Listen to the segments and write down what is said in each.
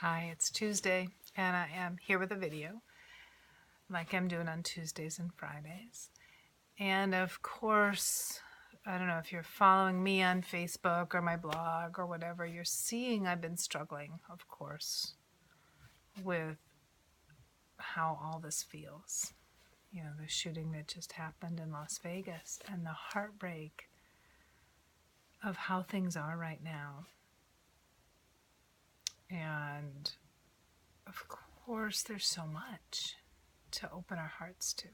Hi, it's Tuesday, and I am here with a video, like I'm doing on Tuesdays and Fridays. And of course, I don't know if you're following me on Facebook or my blog or whatever, you're seeing I've been struggling, of course, with how all this feels. You know, the shooting that just happened in Las Vegas and the heartbreak of how things are right now. And of course, there's so much to open our hearts to.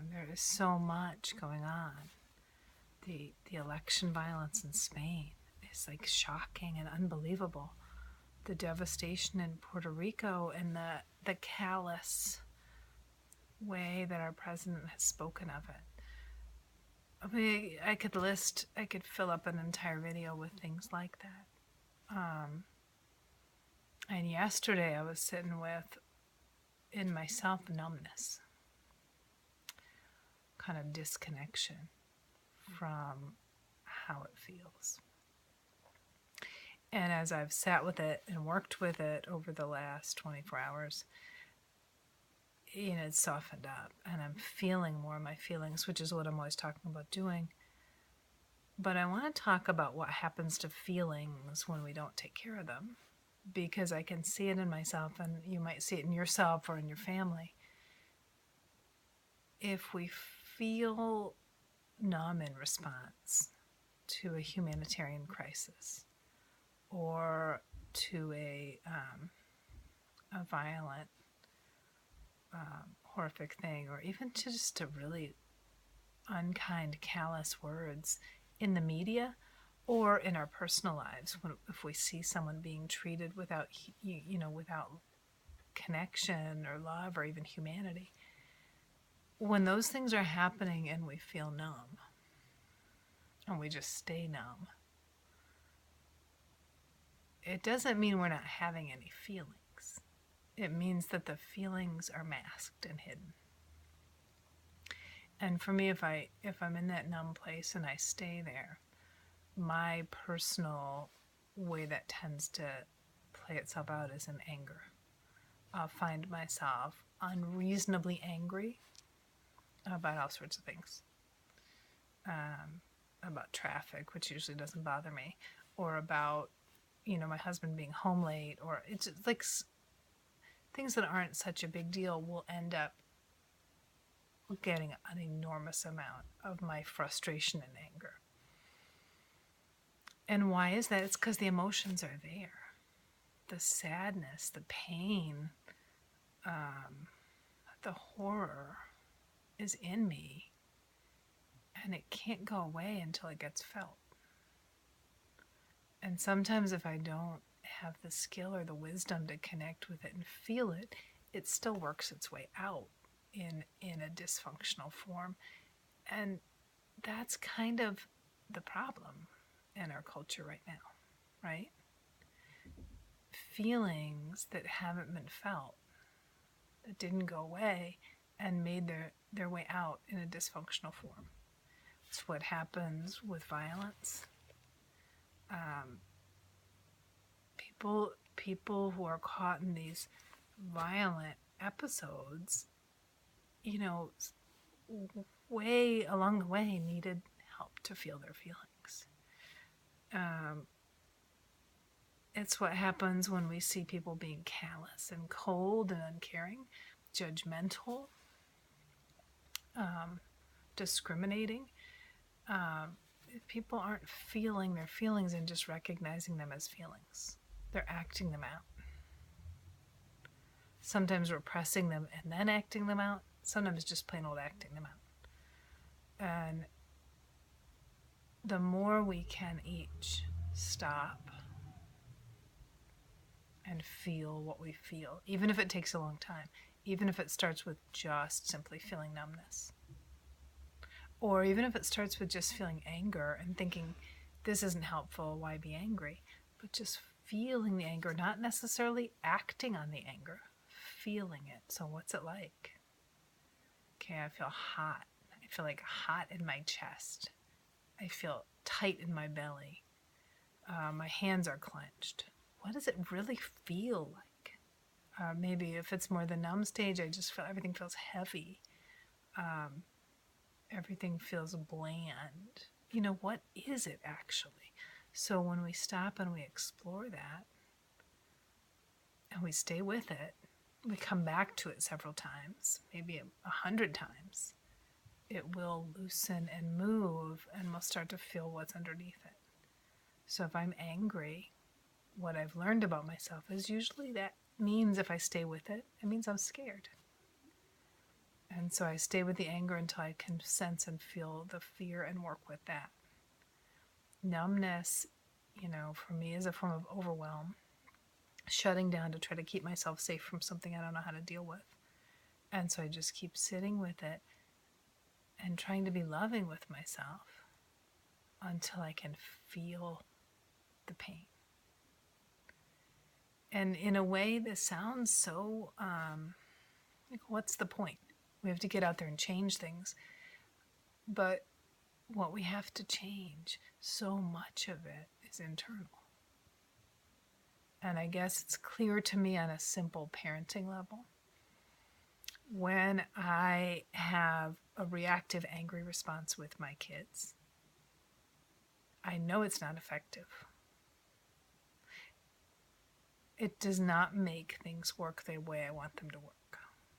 There is so much going on. The election violence in Spain is like shocking and unbelievable. The devastation in Puerto Rico and the callous way that our president has spoken of it. I mean, I could fill up an entire video with things like that. And yesterday I was sitting with, in myself, numbness, kind of disconnection from how it feels. And as I've sat with it and worked with it over the last 24 hours, it's softened up and I'm feeling more of my feelings, which is what I'm always talking about doing. But I want to talk about what happens to feelings when we don't take care of them, because I can see it in myself, and you might see it in yourself or in your family. If we feel numb in response to a humanitarian crisis or to a violent, horrific thing, or even to just a really unkind, callous words in the media or in our personal lives, if we see someone being treated without connection or love or even humanity, when those things are happening and we feel numb and we just stay numb, it doesn't mean we're not having any feelings. It means that the feelings are masked and hidden. And for me, if I'm in that numb place and I stay there, my personal way that tends to play itself out is in anger. I'll find myself unreasonably angry about all sorts of things. About traffic, which usually doesn't bother me, or about, my husband being home late, or it's just like things that aren't such a big deal will end up getting an enormous amount of my frustration and anger. And why is that? It's because the emotions are there. The sadness, the pain, the horror is in me, and it can't go away until it gets felt. And sometimes if I don't have the skill or the wisdom to connect with it and feel it, it still works its way out in a dysfunctional form. And that's kind of the problem in our culture right now, right? Feelings that haven't been felt, that didn't go away and made their way out in a dysfunctional form. It's what happens with violence. People who are caught in these violent episodes, way along the way needed help to feel their feelings. It's what happens when we see people being callous and cold and uncaring, judgmental, discriminating. If people aren't feeling their feelings and just recognizing them as feelings, they're acting them out. Sometimes repressing them and then acting them out. Sometimes just plain old acting them out. And the more we can each stop and feel what we feel, even if it takes a long time, even if it starts with just simply feeling numbness, or even if it starts with just feeling anger and thinking, this isn't helpful, why be angry? But just feeling the anger, not necessarily acting on the anger, feeling it. So what's it like? Okay, I feel hot. I feel like hot in my chest. I feel tight in my belly. My hands are clenched. what does it really feel like? Maybe if it's more the numb stage, I just feel everything feels heavy. Everything feels bland. What is it actually? So when we stop and we explore that and we stay with it, we come back to it several times, maybe 100 times, it will loosen and move, and we'll start to feel what's underneath it. So if I'm angry, what I've learned about myself is usually that means if I stay with it, it means I'm scared. And so I stay with the anger until I can sense and feel the fear and work with that. Numbness, for me is a form of overwhelm, shutting down to try to keep myself safe from something I don't know how to deal with. And so I just keep sitting with it and trying to be loving with myself until I can feel the pain. And in a way, this sounds so, what's the point? We have to get out there and change things. But what we have to change, so much of it is internal. And I guess it's clear to me on a simple parenting level. When I have a reactive, angry response with my kids, I know it's not effective. It does not make things work the way I want them to work.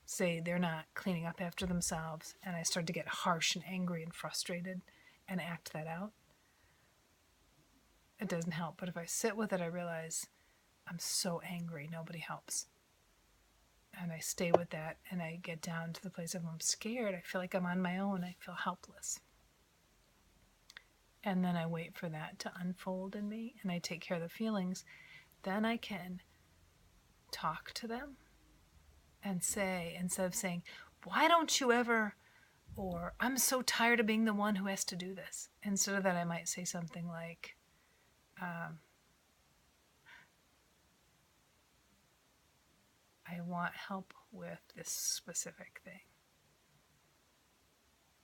Say they're not cleaning up after themselves, and I start to get harsh and angry and frustrated and act that out. It doesn't help. But if I sit with it, I realize I'm so angry, nobody helps. And I stay with that, and I get down to the place of I'm scared. I feel like I'm on my own. I feel helpless. And then I wait for that to unfold in me, and I take care of the feelings. Then I can talk to them and say, instead of saying, why don't you ever, or I'm so tired of being the one who has to do this. Instead of that, I might say something like, I want help with this specific thing.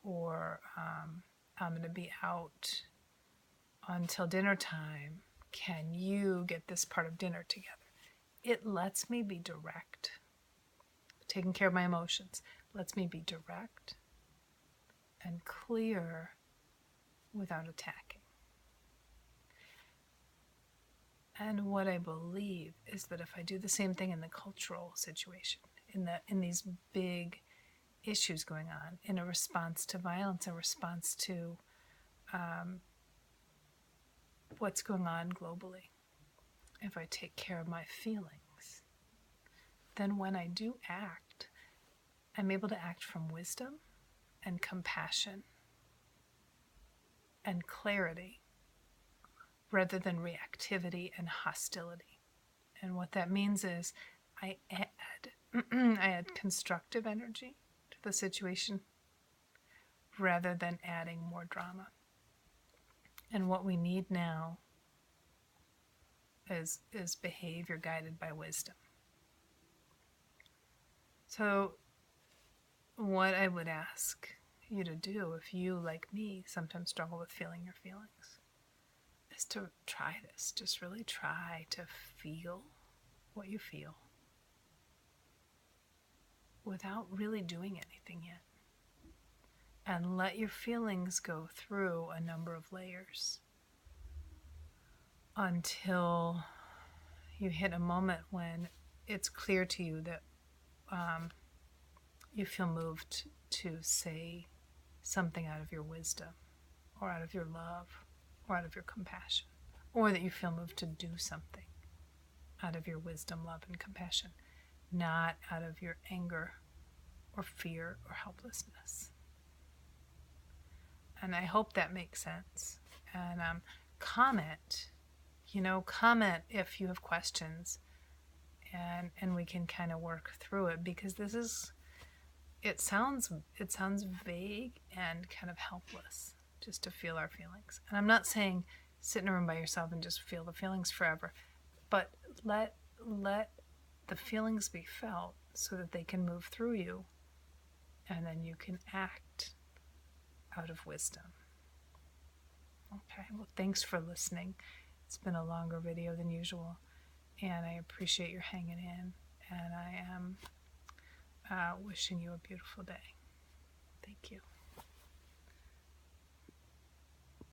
Or I'm going to be out until dinner time. Can you get this part of dinner together? It lets me be direct. Taking care of my emotions lets me be direct and clear without attacking. And what I believe is that if I do the same thing in the cultural situation, in these big issues going on, in a response to violence, a response to what's going on globally, if I take care of my feelings, then when I do act, I'm able to act from wisdom and compassion and clarity rather than reactivity and hostility. And what that means is I add constructive energy to the situation rather than adding more drama. And what we need now is behavior guided by wisdom. So what I would ask you to do, if you, like me, sometimes struggle with feeling your feelings, is to try this. Just really try to feel what you feel without really doing anything yet. And let your feelings go through a number of layers until you hit a moment when it's clear to you that you feel moved to say something out of your wisdom or out of your love or out of your compassion, or that you feel moved to do something out of your wisdom, love, and compassion, not out of your anger or fear or helplessness. And I hope that makes sense. And comment if you have questions, and we can kind of work through it, because it sounds vague and kind of helpless just to feel our feelings. And I'm not saying sit in a room by yourself and just feel the feelings forever, but let the feelings be felt so that they can move through you, and then you can act out of wisdom. Okay, well, thanks for listening. It's been a longer video than usual. and I appreciate your hanging in, and I am wishing you a beautiful day. Thank you.